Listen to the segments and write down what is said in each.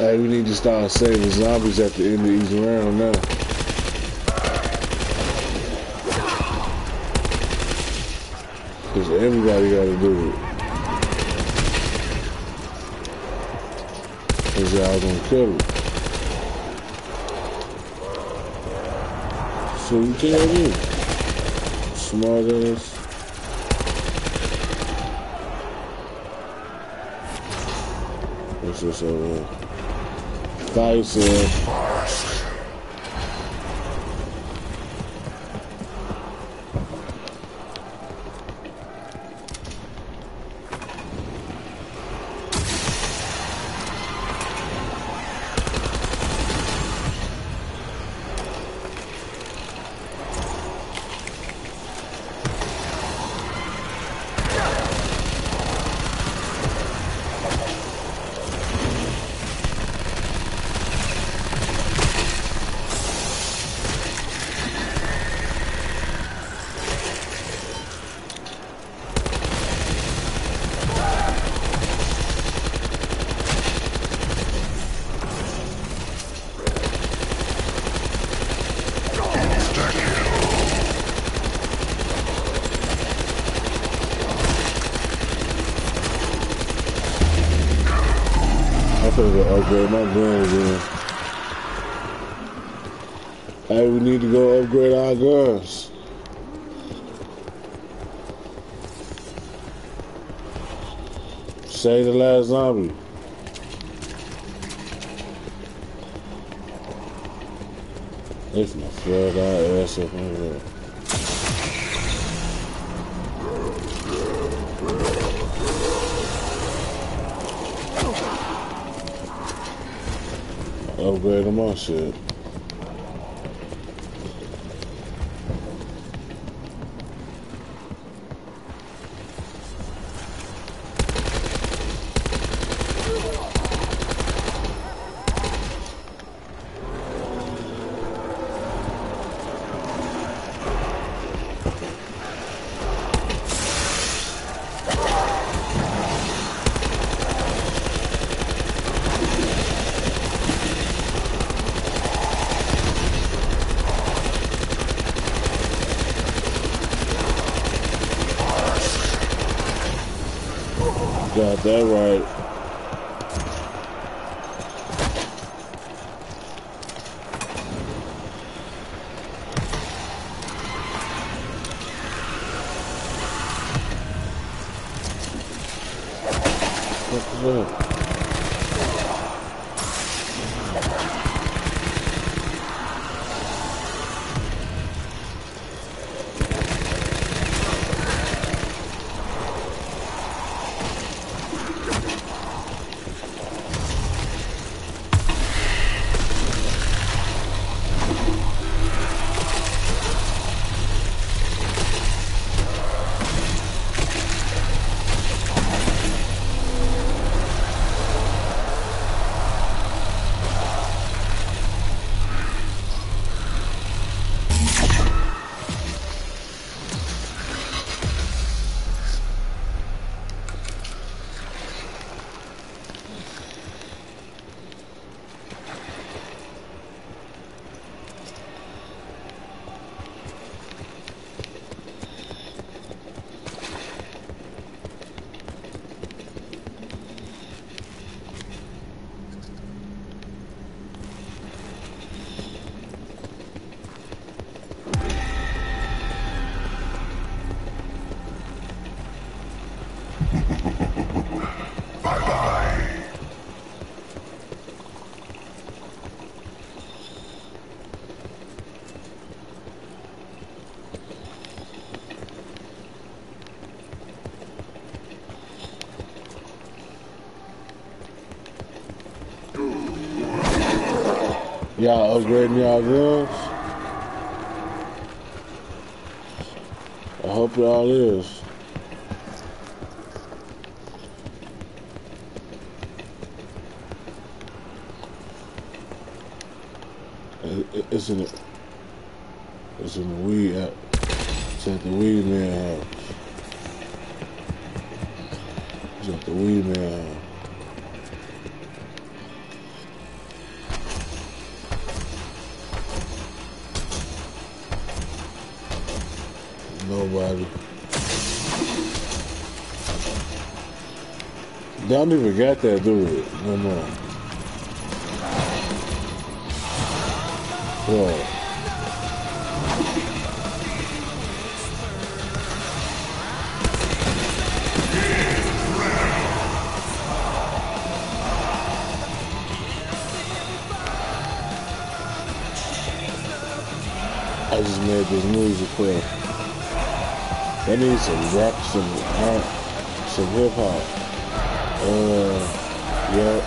Hey, we need to start saving zombies at the end of each round now. Cause everybody gotta do it. Cause y'all gonna kill it. So you tell me. Smart ass. What's this over here? Fire sale. I'm finna go upgrade my gun again. Hey, we need to go upgrade our guns. Save the last zombie. They finna flood our ass up in here. Upgrade them on shit. Got that right. What's that? Y'all upgrading y'all guns? I hope y'all is. It's in the weed app. It's at the weed man house. It's at the weed man house. nobody. They don't even got that, do it? No more. What? I just made this music for. That needs some rap, some hip hop. Yeah.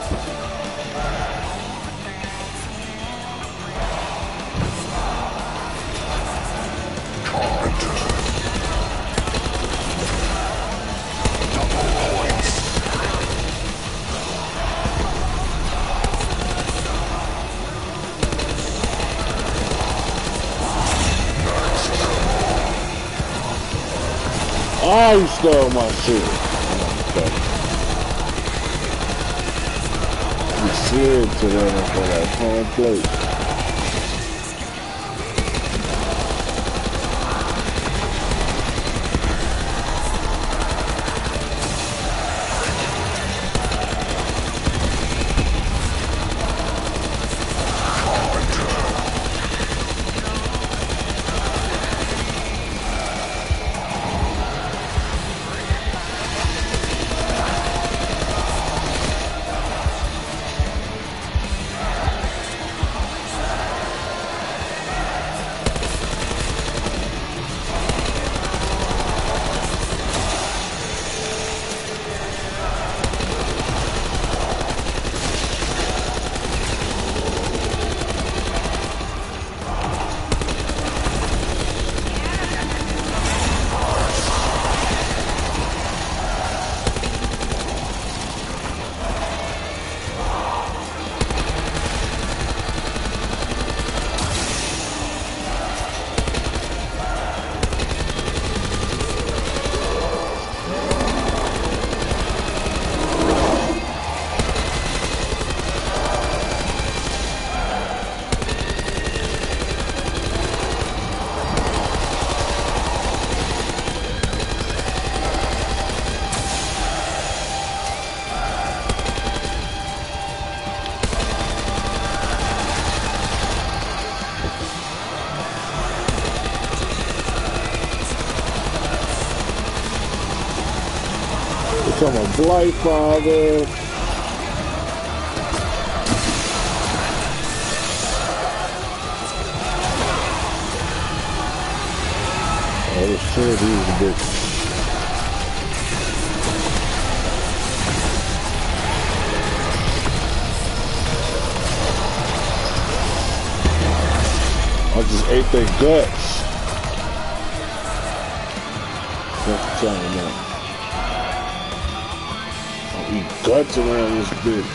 Oh, you stole my shit. You slid to them for that home plate. I'm a blight father. Oh, this turret is a bit. I just ate their guts. That's the time now. Eat guts around this bitch.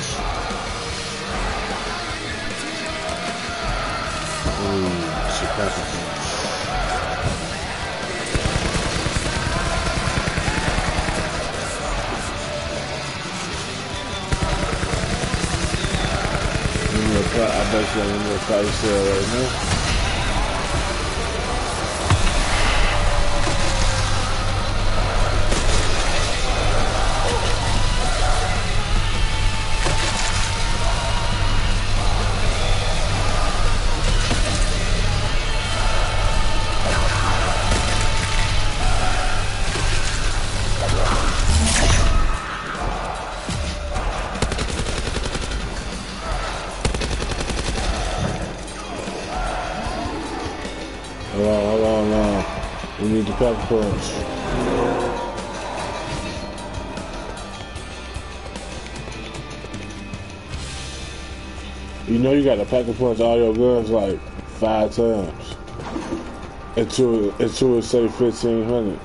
I bet you I'm in the fire sale right now. Hold on. We need the pepper punch. You know you got to pack a punch all your guns like 5 times until it say 1,500.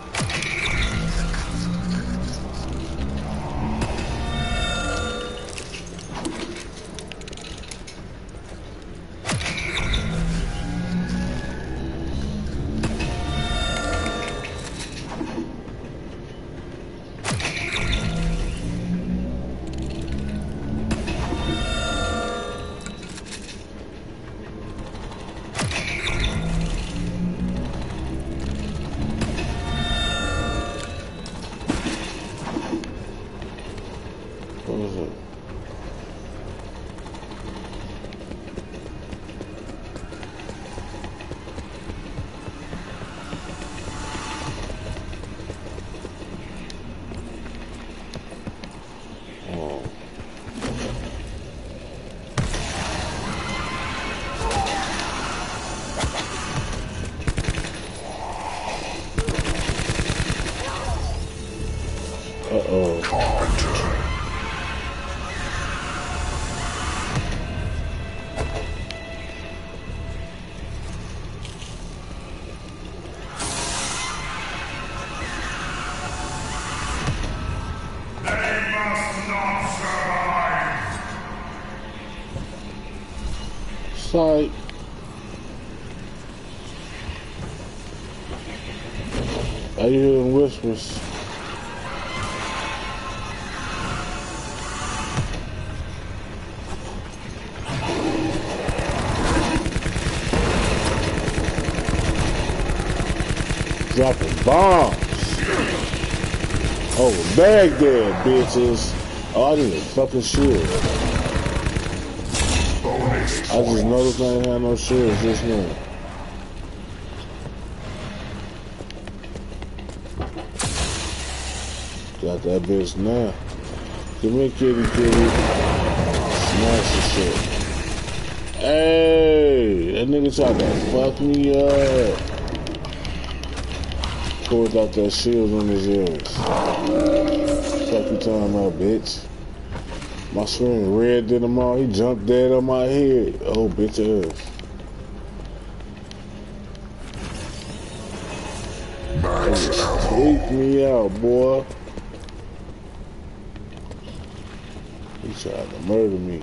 like I hear them whispers. Dropping bombs. Oh, Baghdad, bitches. Oh, I need a fucking shield. I just noticed I ain't had no shields just now. Got that bitch now. Give me a kitty. Smash the shit. Hey, that nigga tried to fuck me up. Pulled out that shield on his ears. Fuck you talking about, bitch? My screen red did him all. He jumped dead on my head. Oh, bitch ass. Take me out, boy. He tried to murder me.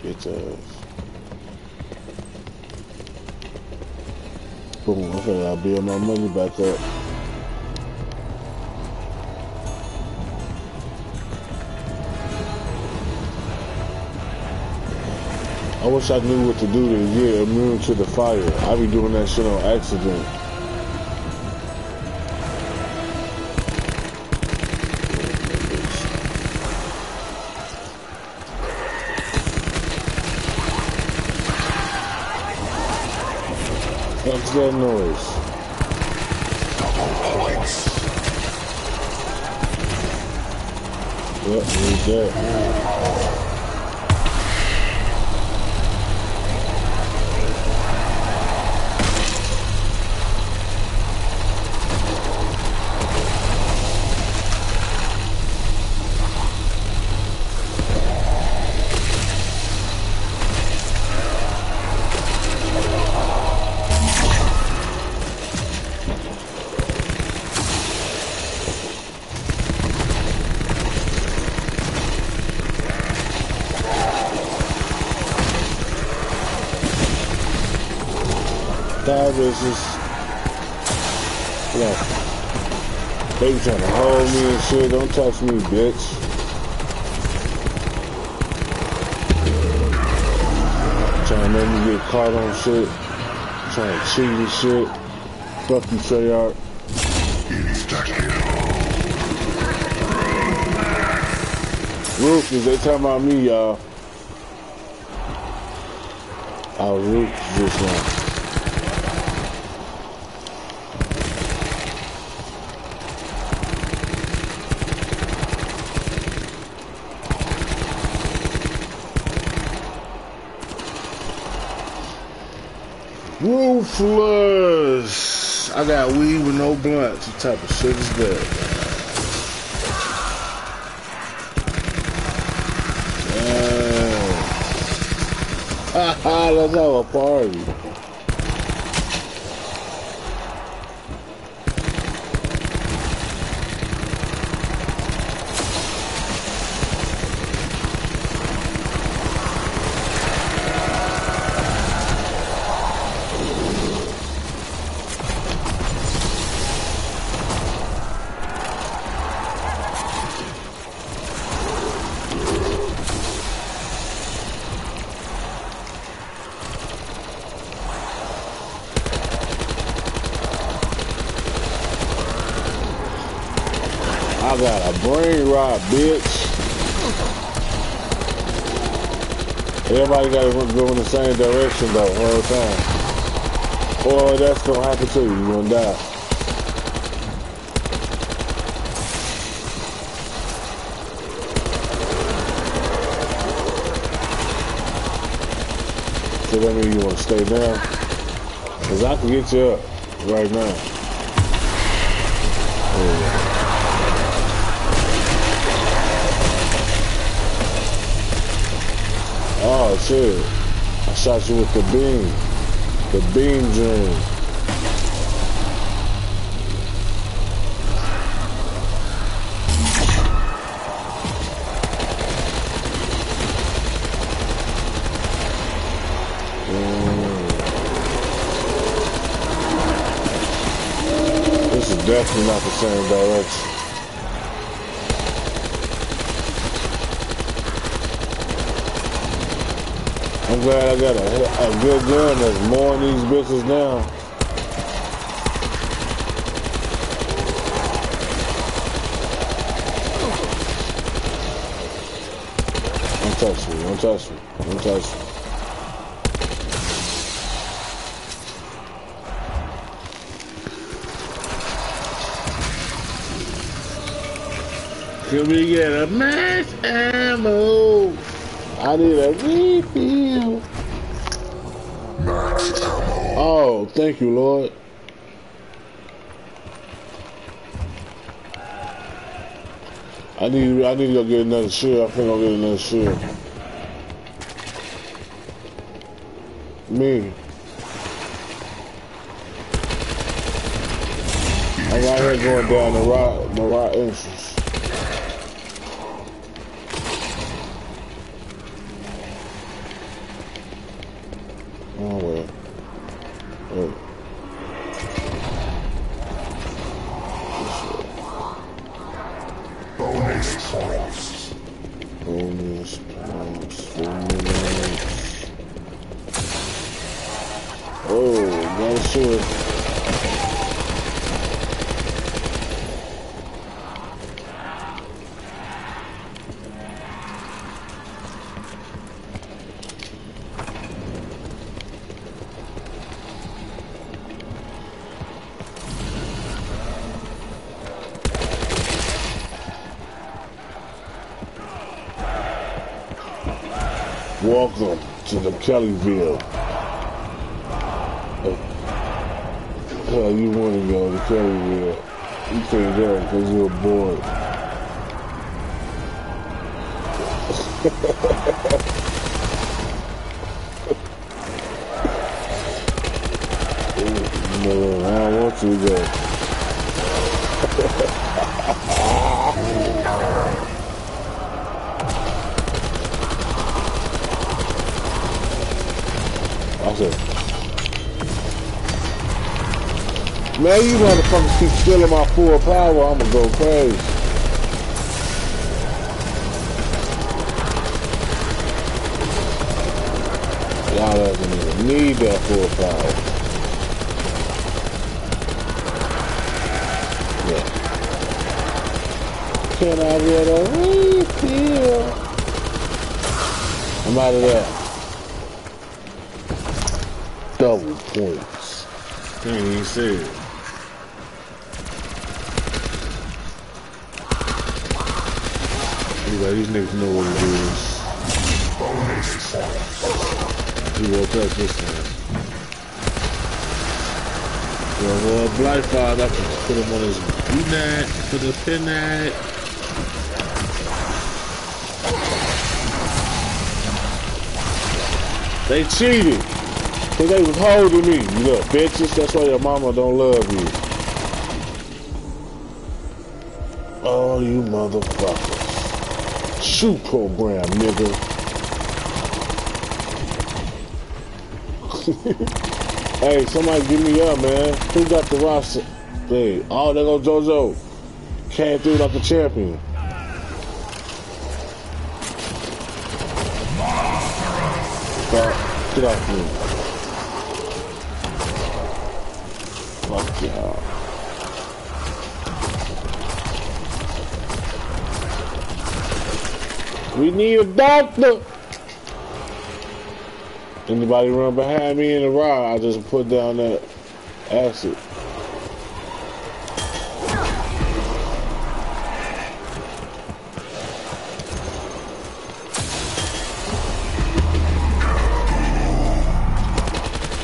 Bitch ass. Boom, okay, I'll build my money back up. I wish I knew what to do to get immune to the fire. I be doing that shit on accident. What's that noise? Yep, need that. Bitches. Yeah. They be trying to hold me and shit. Don't touch me, bitch. Trying to make me get caught on shit. Trying to cheat and shit. Fuck you, Treyarch. Ruthless, they talking about me, y'all. I was ruthless just now. Ruthless. I got weed with no blunts. What type of shit is that? Haha, let's have a party. I got a brain rot, bitch. Everybody gotta go in the same direction though, all the time. Or that's gonna happen to you, you're gonna die. So that means you wanna stay down? Cause I can get you up right now. Yeah. Oh shit, I shot you with the beam dream. Yeah. definitely not the same direction. I'm glad I got a good gun that's mowing these bitches down. Don't touch me, don't touch me, don't touch me. Can we get a max ammo? I need a refill. Max ammo. Oh, thank you, Lord. I need to go get another shield. I think I'll get another shield. Me. I'm out here going down the right entrance. Oh well. Oh. Bonus points. Bonus points. Oh, no shit. Welcome to the Kellyville. Hell, you want to go to Kellyville. You can't go because you're bored. No, I don't want you to go. Man, you motherfuckers keep stealing my full power, I'ma go crazy. Y'all doesn't even need that full power. Yeah. Can I get a refill? I'm out of there. Double points. Can't even see it. Anyway, these niggas know what it is. He woke up this time. Well, Blightfire, I can put him on his B-Nat, put his pin-Nat. They cheated. Cause they was holding me, you little bitches. That's why your mama don't love you. Oh, you motherfuckers. Shoot program, nigga. Hey, somebody give me up, man. Who got the roster? Hey, oh, there goes JoJo. Came through like a champion. Get off me. Fuck y'all. We need a doctor. Anybody run behind me in the ride, I just put down that acid.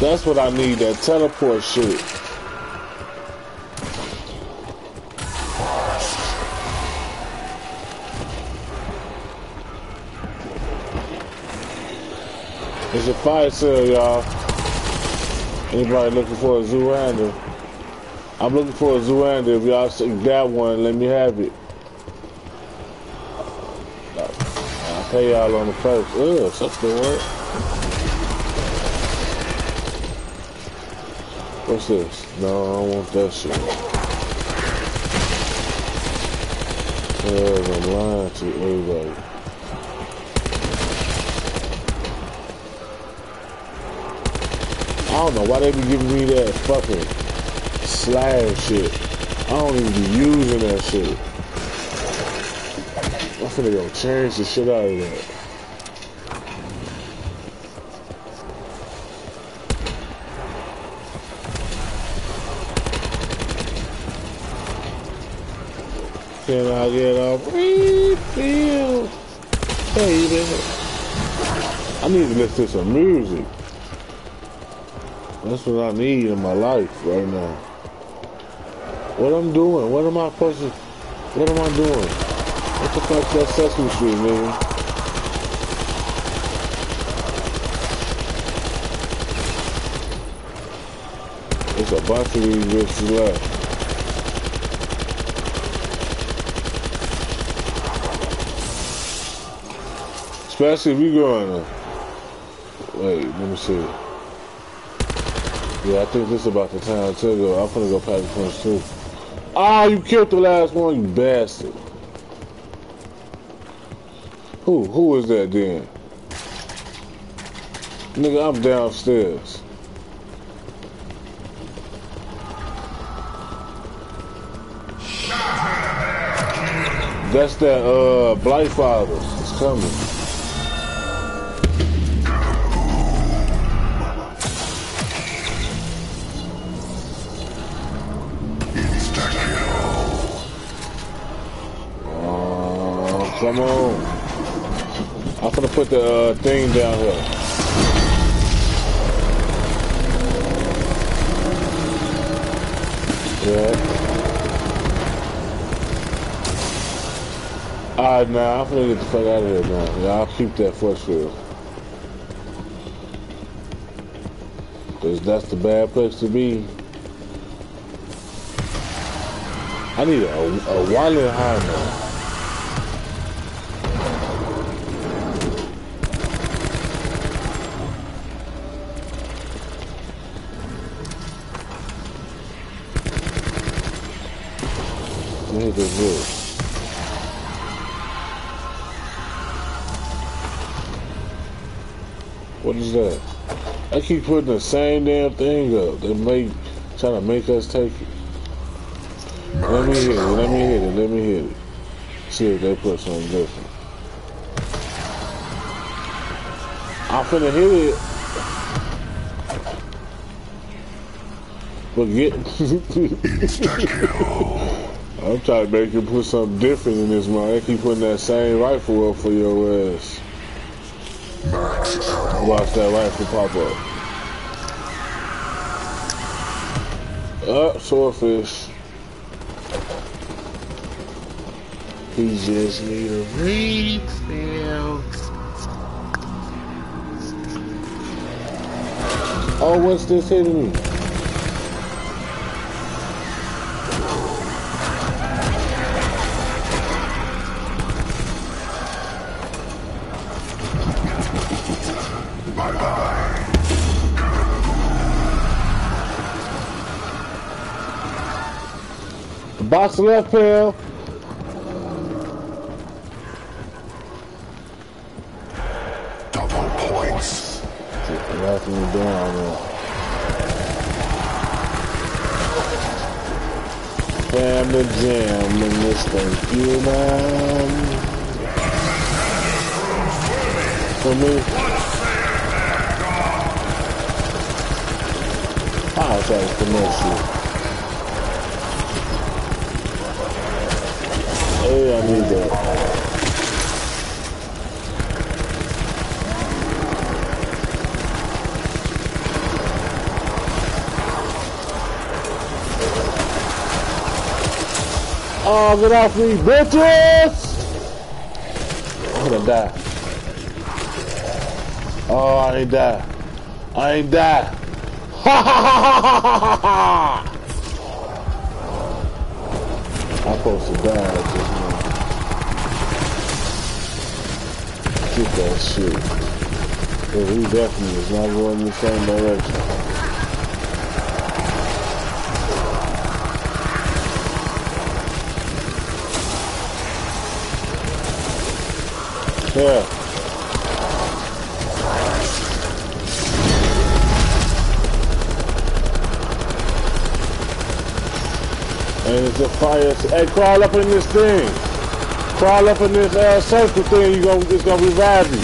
That's what I need, that teleport shit. It's a fire sale, y'all. Anybody looking for a Zoolander? I'm looking for a Zoolander. If y'all got one, let me have it. I'll pay y'all on the first. Ugh, such good work. What's this? No, I don't want that shit. I'm lying to everybody. I don't know why they be giving me that fucking slag shit. I don't even be using that shit. I'm finna go change the shit out of that. Can I get a refill, baby? I need to listen to some music. That's what I need in my life right now. What I'm doing? What am I supposed to? What am I doing? What the fuck's that Sesame Street, nigga? There's a bunch of these bitches left. Especially if we going to... Wait, let me see. Yeah, I think this is about the time to go. I'm gonna go pack the punch too. Ah, you killed the last one, you bastard. Who is that then? Nigga, I'm downstairs. That's that, Blight Father. It's coming. Come on. I'm gonna put the thing down here. Yeah. Alright, now I'm gonna get the fuck out of here now. Yeah, I'll keep that force field. Cause that's the bad place to be. I need a wallet high now. Look at this. What is that? I keep putting the same damn thing up. They trying to make us take it. Let me hit it. Let me hit it. Let me hit it. See if they put something different. I'm finna hit it. But I'm trying to make you put something different in this man. They keep putting that same rifle up for your ass. Watch that rifle pop up. Swordfish. He just need a refill. Oh, what's this hitting me? Box left, pal. Double points. Keep the last one down there. Family jam in this thing. You man. For me. I'll try to promote you. Hey, I need that. Oh, get off me, bitches! I'm gonna die. Oh, I ain't die. I ain't die. Ha ha ha ha ha ha ha! I'm supposed to die just now. Get that shit. Yeah, he definitely is not going in the same direction. Yeah. And it's a fire. Hey, crawl up in this thing. Crawl up in this circle thing. It's gonna revive you.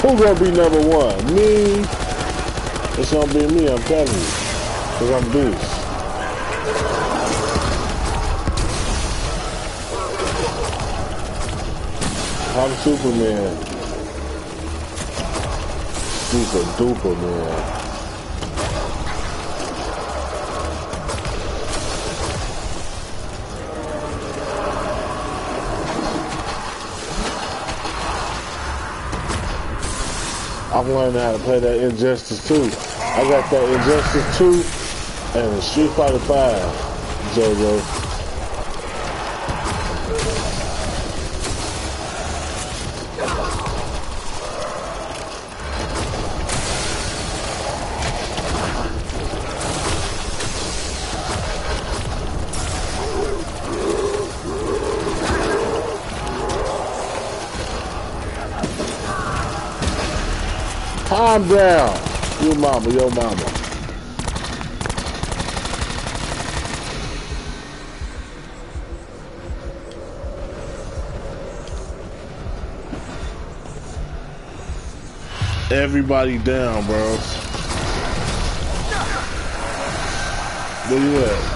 Who's gonna be number one? Me? It's gonna be me, I'm telling you. Cause I'm beast. I'm Superman. Super duper man. I'm learning how to play that Injustice 2. I got that Injustice 2 and Street Fighter 5, JoJo. Calm down. Your mama. Everybody down, bro. Where you at?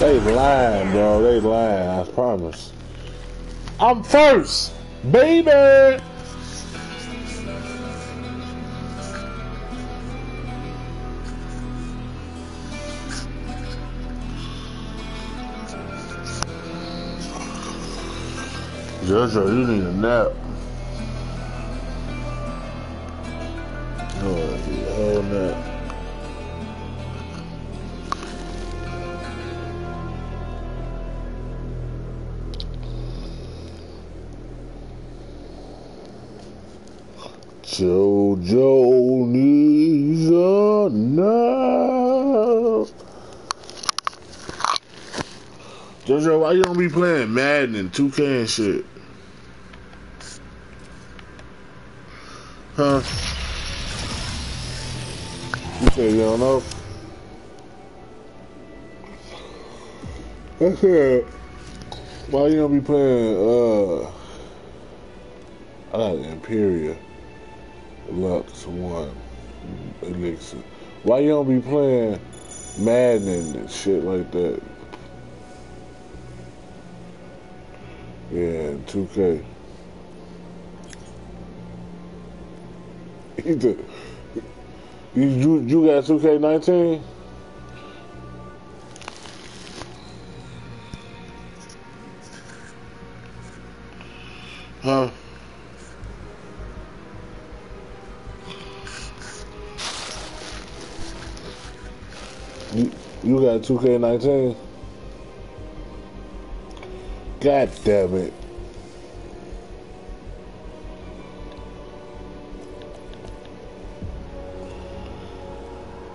They lying, bro. They lying. I promise. I'm first, baby. Jojo, you need a nap. Oh, nap. Jojo needs a nap. Jojo, why you don't be playing Madden and 2K and shit? Huh? You say you don't know? I said, why you don't be playing, I got Imperial. Lux 1 Elixir. Why you don't be playing Madden and shit like that? Yeah, 2K. You got 2K19? Huh? You got 2K19? God damn it.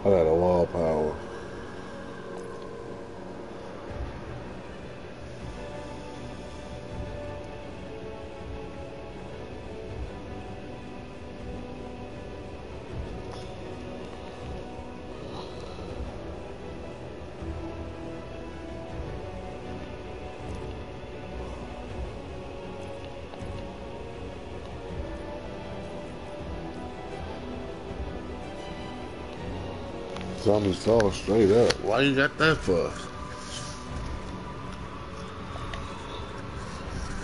I got a wall power. Zombies fall straight up. Why you got that for?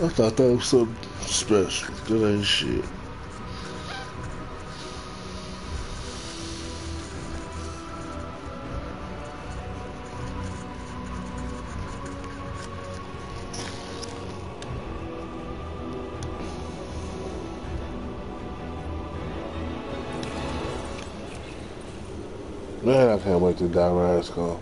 I thought that was something special. That ain't shit. Man, I can't wait to die Rise come.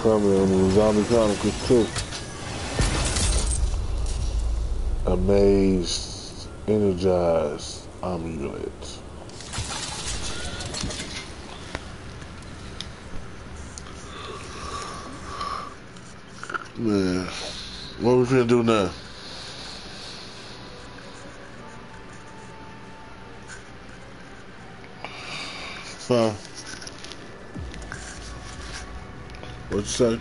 Coming on the Zombie Chronicles 2. Amazed, energized, amulet. Man, what we finna do now? Huh? What you say?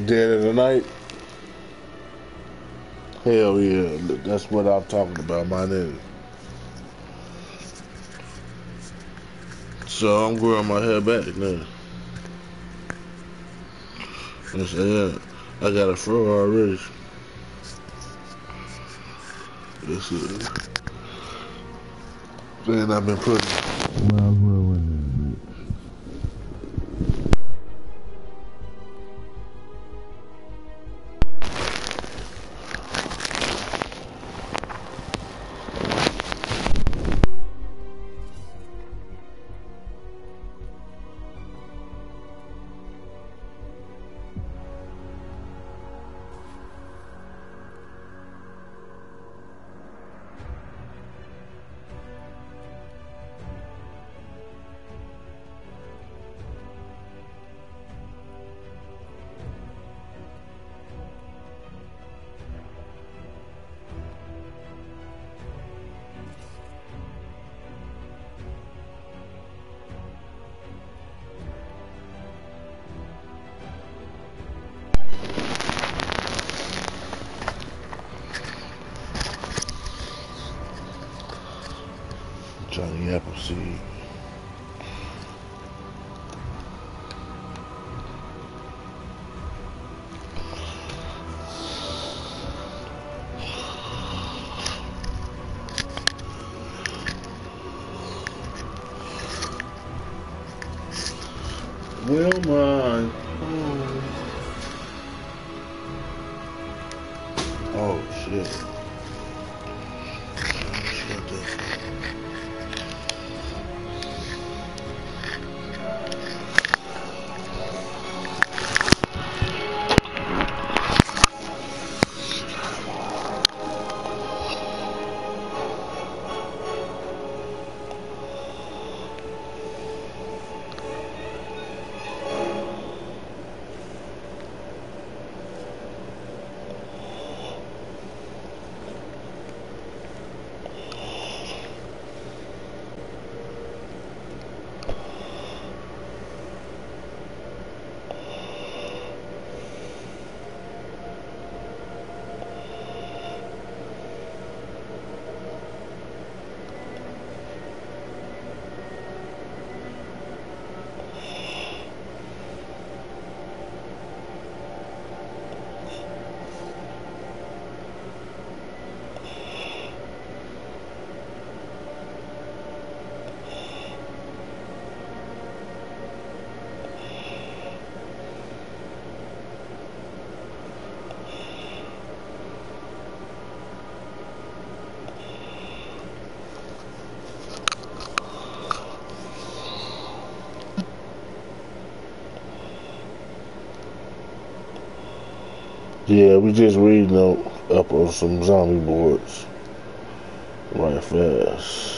Dead of the night? Hell yeah, that's what I'm talking about, my nigga. So I'm growing my hair back now. And so, yeah, I got a fro already. That's it. Then I've been putting. Might as well in there, bitch. Johnny Appleseed. Will mine. Oh shit. Yeah, we just reading up on some zombie boards right fast.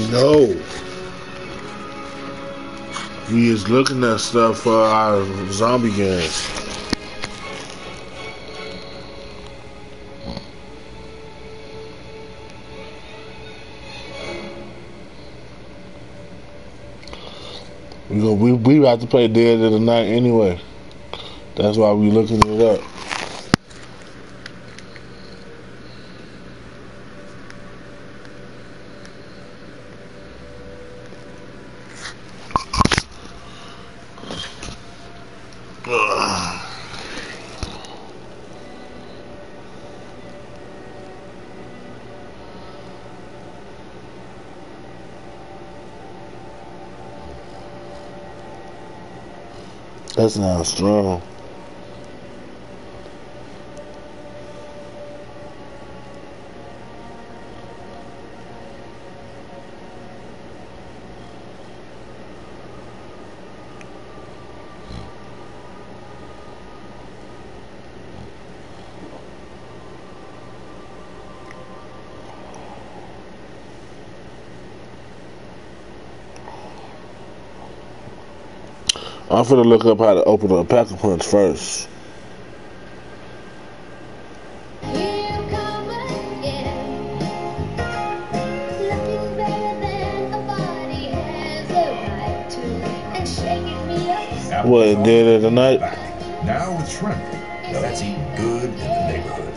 No. We is looking at stuff for our zombie games. We have to play Dead of the Night anyway. That's why we looking it up. That sounds strong. I'm finna look up how to open a Pack-a-Punch first. What, Dead of the Night? Now with shrimp. Now that's eating good in the neighborhood.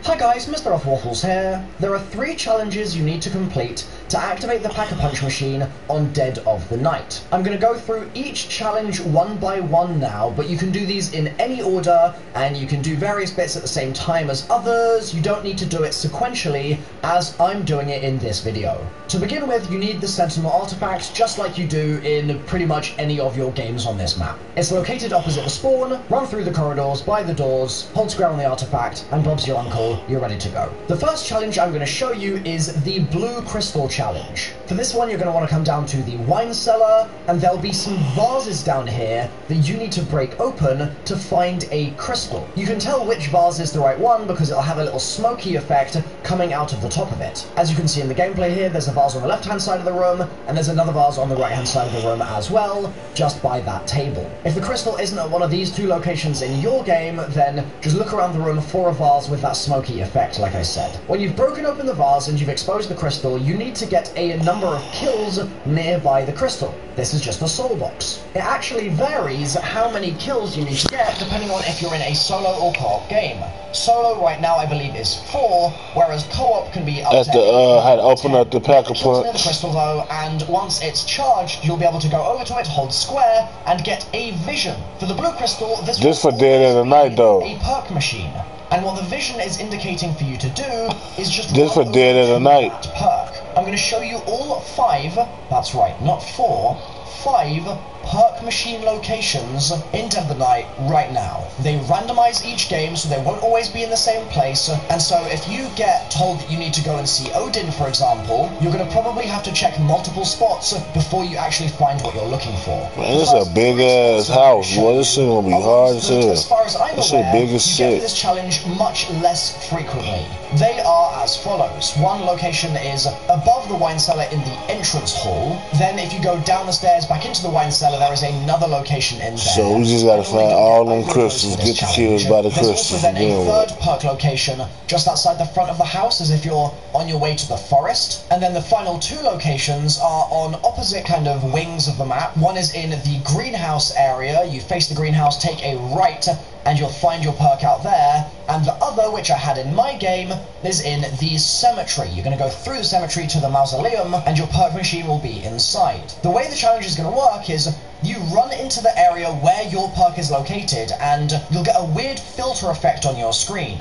Hi guys, Mr. Waffles here. There are 3 challenges you need to complete to activate the Pack-a-Punch machine on Dead of the Night. I'm going to go through each challenge one by one now, but you can do these in any order, and you can do various bits at the same time as others. You don't need to do it sequentially, as I'm doing it in this video. To begin with, you need the Sentinel artifact, just like you do in pretty much any of your games on this map. It's located opposite the spawn, run through the corridors, by the doors, hold square on the artifact, and Bob's your uncle, you're ready to go. The first challenge I'm going to show you is the Blue Crystal Challenge. For this one, you're going to want to come down to the wine cellar, and there'll be some vases down here that you need to break open to find a crystal. You can tell which vase is the right one because it'll have a little smoky effect coming out of the top of it. As you can see in the gameplay here, there's a vase on the left-hand side of the room, and there's another vase on the right-hand side of the room as well, just by that table. If the crystal isn't at one of these 2 locations in your game, then just look around the room for a vase with that smoky effect, like I said. When you've broken open the vase and you've exposed the crystal, you need to get a number of kills nearby the crystal. This is just the soul box. It actually varies how many kills you need to get depending on if you're in a solo or co-op game. Solo right now I believe is 4, whereas co-op can be up to how to open up the Pack-a-Punch. The crystal though, and once it's charged, you'll be able to go over to it, hold square, and get a vision. For the blue crystal, this for Dead of the Night though. A perk machine. And what the vision is indicating for you to do is just this for Dead of the Night perk. I'm going to show you all 5, that's right, not 4, 5 perk machine locations in Dead of the Night right now. They randomize each game so they won't always be in the same place, and so if you get told that you need to go and see Odin, for example, you're going to probably have to check multiple spots before you actually find what you're looking for. Man, this is a big ass house. Well, this shit gonna be hard as hell. As far as I'm aware, big as you shit. get this challenge much less frequently. They are as follows. One location is above the wine cellar in the entrance hall. Then if you go down the stairs back into the wine cellar, there is another location in there. So we just gotta find all them crystals, get the kills by the crystals. There's also then a 3rd perk location just outside the front of the house, as if you're on your way to the forest. And then the final 2 locations are on opposite kind of wings of the map. One is in the greenhouse area. You face the greenhouse, take a right, and you'll find your perk out there. And the other, which I had in my game, is in the cemetery. You're going to go through the cemetery to the mausoleum, and your perk machine will be inside. The way the challenge is going to work is you run into the area where your perk is located, and you'll get a weird filter effect on your screen.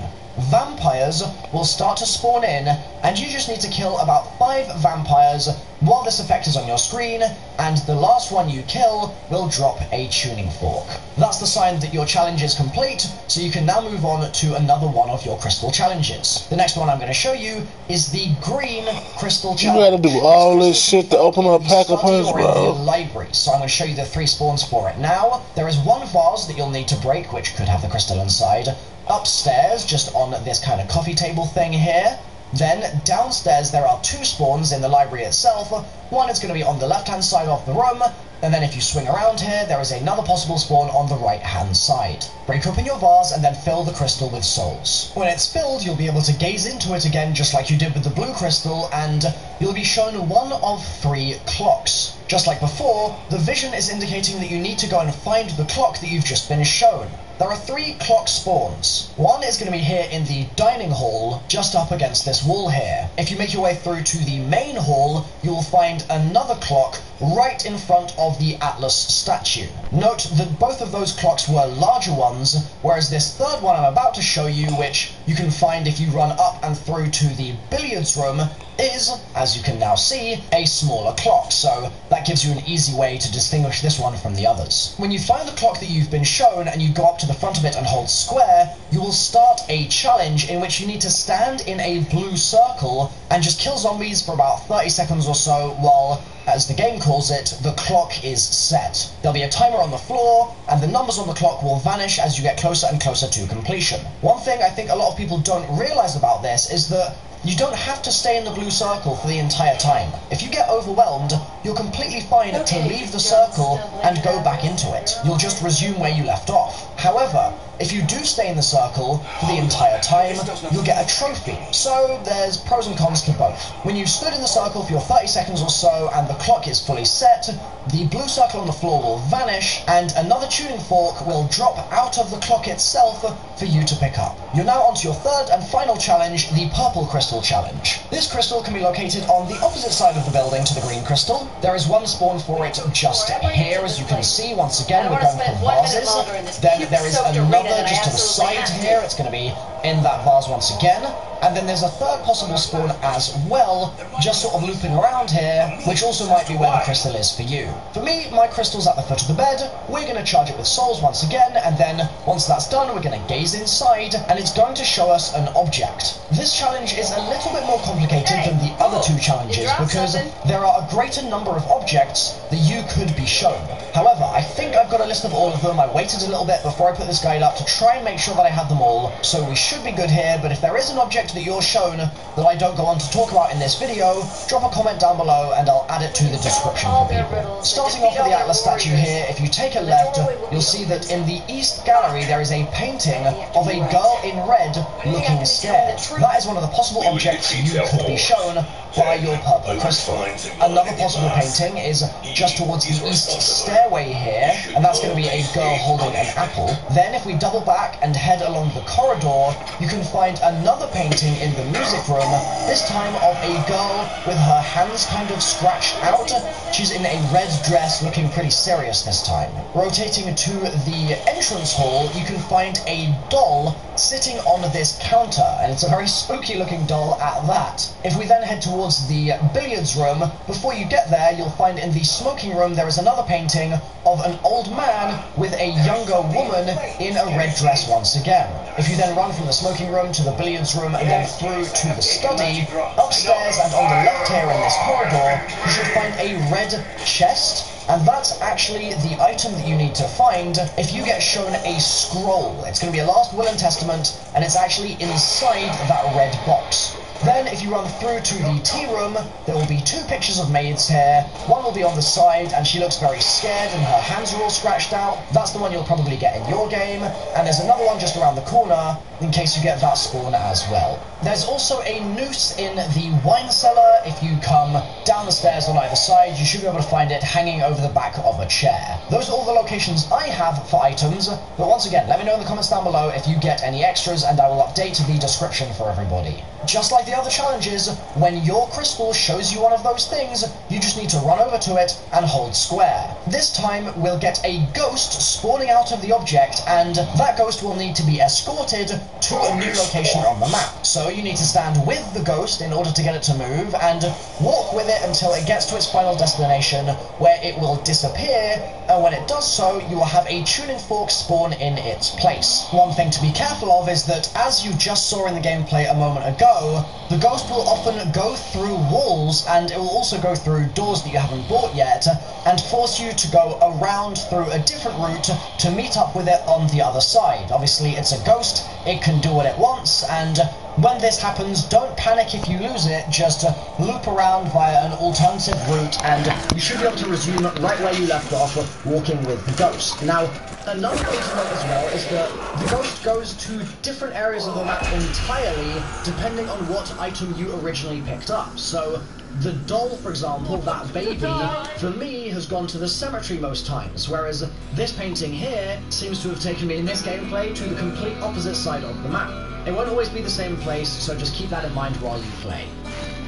Vampires will start to spawn in, and you just need to kill about 5 vampires while this effect is on your screen, and the last one you kill will drop a tuning fork. That's the sign that your challenge is complete, so you can now move on to another one of your crystal challenges. The next one I'm going to show you is the green crystal challenge. You gotta do all this shit to open up Pack-a-Punch, bro. Library, so I'm going to show you the 3 spawns for it now. There is one vase that you'll need to break, which could have the crystal inside. Upstairs, just on this kind of coffee table thing here, Then, downstairs there are 2 spawns in the library itself. One is going to be on the left-hand side of the room, and then if you swing around here, there is another possible spawn on the right-hand side. Break open your vase and then fill the crystal with souls. When it's filled, you'll be able to gaze into it again just like you did with the blue crystal, and you'll be shown one of 3 clocks. Just like before, the vision is indicating that you need to go and find the clock that you've just been shown. There are 3 clock spawns. One is going to be here in the dining hall, just up against this wall here. If you make your way through to the main hall, you'll find another clock right in front of the Atlas statue. Note that both of those clocks were larger ones, whereas this third one I'm about to show you, which you can find if you run up and through to the billiards room, is, as you can now see, a smaller clock, so that gives you an easy way to distinguish this one from the others. When you find the clock that you've been shown and you go up to the front of it and hold square, you will start a challenge in which you need to stand in a blue circle and just kill zombies for about 30 seconds or so while, as the game calls it, the clock is set. There'll be a timer on the floor, and the numbers on the clock will vanish as you get closer and closer to completion. One thing I think a lot of people don't realise about this is that you don't have to stay in the blue circle for the entire time. If you get overwhelmed, you're completely fine to leave the circle and go back into it. You'll just resume where you left off. However, if you do stay in the circle for the entire time, you'll get a trophy. So there's pros and cons to both. When you've stood in the circle for your 30 seconds or so and the clock is fully set, the blue circle on the floor will vanish and another tuning fork will drop out of the clock itself for you to pick up. You're now onto your third and final challenge, the purple crystal challenge. This crystal can be located on the opposite side of the building to the green crystal. There is one spawn for it just here, as you can see. Once again, we're going for vases. Then there is another just to the side here. It's going to be in that vase once again. And then there's a third possible spawn as well, just sort of looping around here, which also might be where the crystal is for you. For me, my crystal's at the foot of the bed. We're going to charge it with souls once again, and then once that's done, we're going to gaze inside, and it's going to show us an object. This challenge is a little bit more complicated than the other 2 challenges because there are a greater number of objects that you could be shown. However, I think I've got a list of all of them. I waited a little bit before I put this guide up to try and make sure that I had them all, so we should be good here, but if there is an object that you're shown that I don't go on to talk about in this video, drop a comment down below and I'll add it to the description for people. Starting off with the Atlas statue here, if you take a left, you'll see that in the East Gallery there is a painting of a girl in red looking scared. That is one of the possible objects you could be shown by your purple crystal. Another possible painting is just towards the east stairway here, and that's going to be a girl holding an apple. Then if we double back and head along the corridor, you can find another painting in the music room, this time of a girl with her hands kind of scratched out. She's in a red dress looking pretty serious this time. Rotating to the entrance hall, you can find a doll sitting on this counter, and it's a very spooky looking doll at that. If we then head towards the billiards room, before you get there you'll find in the smoking room there is another painting of an old man with a younger woman in a red dress once again. If you then run from the smoking room to the billiards room and then through to the study, upstairs and on the left here in this corridor, you should find a red chest. And that's actually the item that you need to find if you get shown a scroll. It's going to be a last will and testament, and it's actually inside that red box. Then, if you run through to the tea room, there will be 2 pictures of maids here. One will be on the side, and she looks very scared, and her hands are all scratched out. That's the one you'll probably get in your game. And there's another one just around the corner, in case you get that spawn as well. There's also a noose in the wine cellar. If you come down the stairs on either side, you should be able to find it hanging over the back of a chair. Those are all the locations I have for items, but once again, let me know in the comments down below if you get any extras, and I will update the description for everybody. Just like the other challenges, when your crystal shows you one of those things, you just need to run over to it and hold square. This time, we'll get a ghost spawning out of the object, and that ghost will need to be escorted to a new location on the map. So you need to stand with the ghost in order to get it to move, and walk with it until it gets to its final destination, where it will disappear, and when it does so, you will have a tuning fork spawn in its place. One thing to be careful of is that, as you just saw in the gameplay a moment ago, the ghost will often go through walls, and it will also go through doors that you haven't bought yet, and force you to go around through a different route to meet up with it on the other side. Obviously, it's a ghost, it can do what it wants, and When this happens, don't panic if you lose it, just loop around via an alternative route and you should be able to resume right where you left off, walking with the ghost. Now, another thing to note as well is that the ghost goes to different areas of the map entirely depending on what item you originally picked up. So, the doll, for example, that baby, for me, has gone to the cemetery most times, whereas this painting here seems to have taken me in this gameplay to the complete opposite side of the map. It won't always be the same place, so just keep that in mind while you play.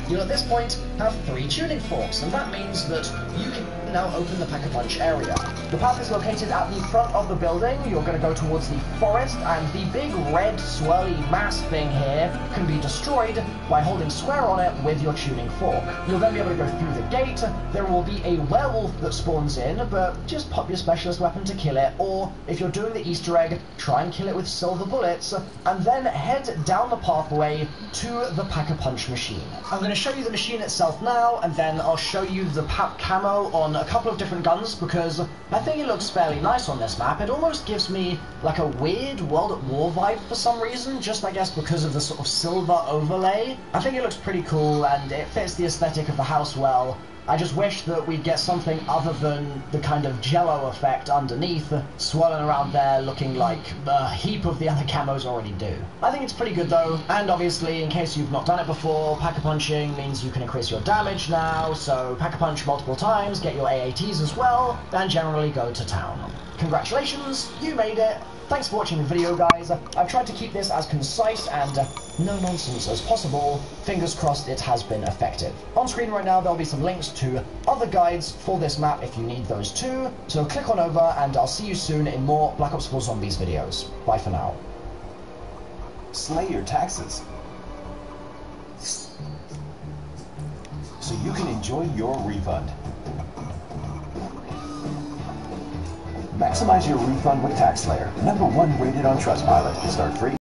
You'll at this point have 3 tuning forks, and that means that you can now open the Pack-a-Punch area. The path is located at the front of the building. You're going to go towards the forest, and the big red swirly mass thing here can be destroyed by holding square on it with your tuning fork. You'll then be able to go through the gate. There will be a werewolf that spawns in, but just pop your specialist weapon to kill it, or if you're doing the Easter egg, try and kill it with silver bullets, and then head down the pathway to the Pack-a-Punch machine. I'm going to show you the machine itself now, and then I'll show you the PAP camo on a couple of different guns, because I think it looks fairly nice on this map. It almost gives me like a weird World at War vibe for some reason, just I guess because of the sort of silver overlay. I think it looks pretty cool, and it fits the aesthetic of the house well. I just wish that we'd get something other than the kind of jello effect underneath, swirling around there looking like a heap of the other camos already do. I think it's pretty good though, and obviously, in case you've not done it before, Pack-a-Punching means you can increase your damage now, so Pack-a-Punch multiple times, get your AATs as well, and generally go to town. Congratulations, you made it! Thanks for watching the video, guys. I've tried to keep this as concise and no-nonsense as possible. Fingers crossed it has been effective. On screen right now, there'll be some links to other guides for this map if you need those too. So click on over, and I'll see you soon in more Black Ops 4 Zombies videos. Bye for now. Slay your taxes, so you can enjoy your refund. Maximize your refund with TaxSlayer, #1 rated on Trustpilot. Start free.